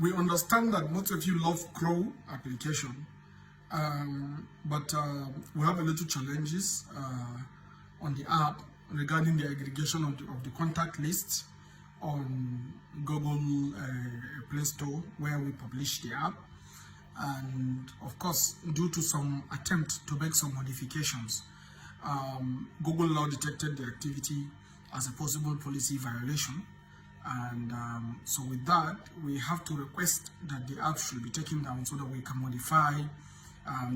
We understand that most of you love Crow application, but we have a little challenges on the app regarding the aggregation of the contact list on Google Play Store, where we publish the app. And of course, due to some attempt to make some modifications, Google now detected the activity as a possible policy violation. And so with that, we have to request that the app should be taken down so that we can modify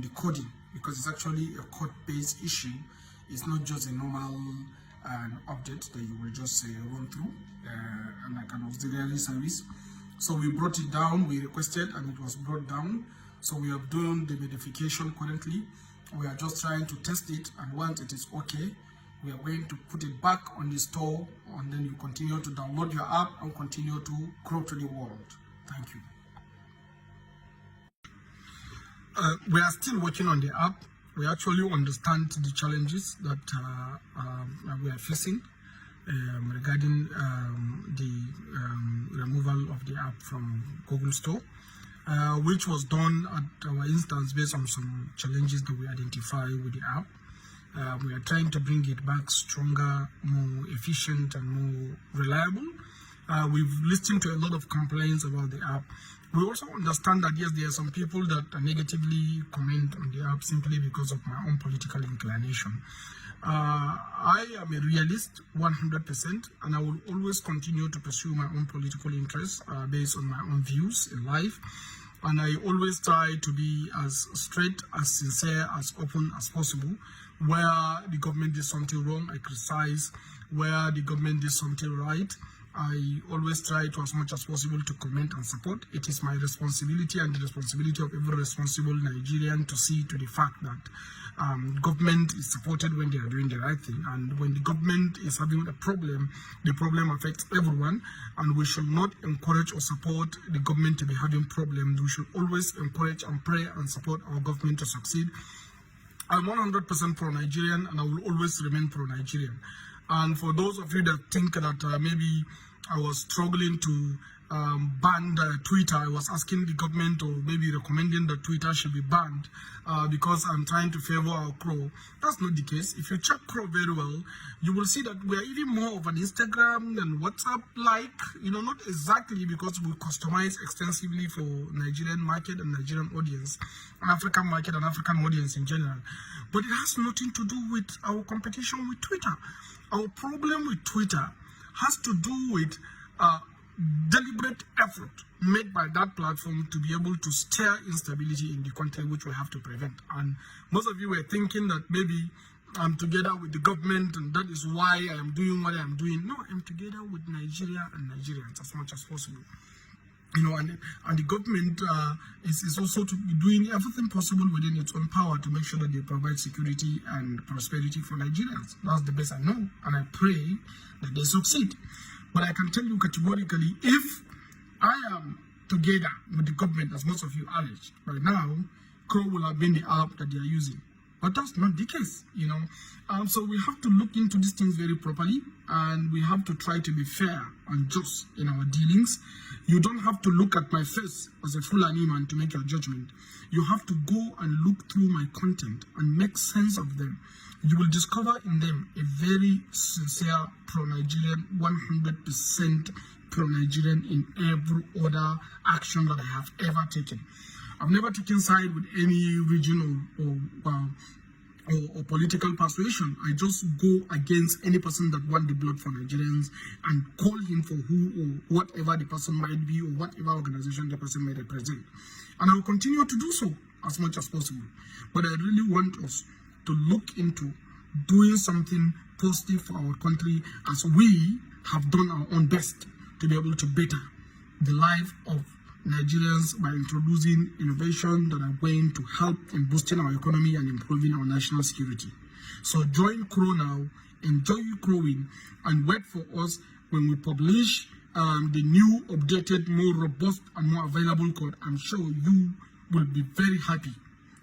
the coding, because it's actually a code-based issue. It's not just a normal update that you will just run through like an auxiliary service. So we brought it down, we requested, and it was brought down. So we have done the modification currently. We are just trying to test it, and once it is okay, we are going to put it back on the store, and then you continue to download your app and continue to grow to the world. Thank you. We are still working on the app. We actually understand the challenges that we are facing regarding the removal of the app from Google Store, which was done at our instance based on some challenges that we identify with the app. We are trying to bring it back stronger, more efficient, and more reliable. We've listened to a lot of complaints about the app. We also understand that, yes, there are some people that negatively comment on the app simply because of my own political inclination. I am a realist 100%, and I will always continue to pursue my own political interests based on my own views in life. And I always try to be as straight, as sincere, as open as possible. Where the government did something wrong, I criticize. Where the government did something right, I always try to, as much as possible, to comment and support. It is my responsibility and the responsibility of every responsible Nigerian to see to the fact that government is supported when they are doing the right thing. And when the government is having a problem, the problem affects everyone. And we should not encourage or support the government to be having problems. We should always encourage and pray and support our government to succeed. I'm 100% pro-Nigerian, and I will always remain pro-Nigerian. And for those of you that think that maybe I was struggling to ban Twitter, I was asking the government, or maybe recommending that Twitter should be banned because I'm trying to favor our Crow. That's not the case. If you check Crow very well, you will see that we are even more of an Instagram and WhatsApp-like, not exactly because we customize extensively for Nigerian market and Nigerian audience, and African market and African audience in general. But it has nothing to do with our competition with Twitter. Our problem with Twitter has to do with deliberate effort made by that platform to be able to stir instability in the country, which we have to prevent. And most of you were thinking that maybe I'm together with the government and that is why I am doing what I am doing. No, I'm together with Nigeria and Nigerians as much as possible. And the government is also to be doing everything possible within its own power to make sure that they provide security and prosperity for Nigerians. That's the best I know, and I pray that they succeed. But I can tell you categorically, if I am together with the government, as most of you allege, right now, Crow will have been the app that they are using. But that's not the case, So we have to look into these things very properly, and we have to try to be fair and just in our dealings. You don't have to look at my face as a Fulani man to make your judgment. You have to go and look through my content and make sense of them. You will discover in them a very sincere pro-Nigerian, 100% pro-Nigerian in every other action that I have ever taken. I've never taken side with any region or political persuasion. I just go against any person that wants the blood for Nigerians and call him for who or whatever the person might be or whatever organization the person may represent. And I will continue to do so as much as possible. But I really want us to look into doing something positive for our country, as we have done our own best to be able to better the life of Nigerians by introducing innovation that are going to help in boosting our economy and improving our national security. So join Crow now, enjoy growing, and wait for us when we publish the new, updated, more robust and more available code. I'm sure you will be very happy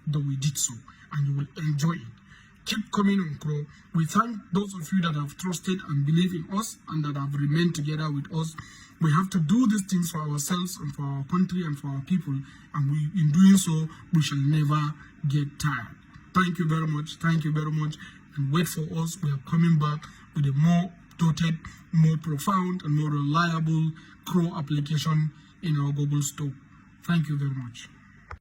that we did so, and you will enjoy it. keep coming on Crow. We thank those of you that have trusted and believe in us and that have remained together with us. We have to do these things for ourselves and for our country and for our people, and in doing so, we shall never get tired. Thank you very much. Thank you very much. And wait for us. We are coming back with a more dotted, more profound, and more reliable Crow application in our Google Store. Thank you very much.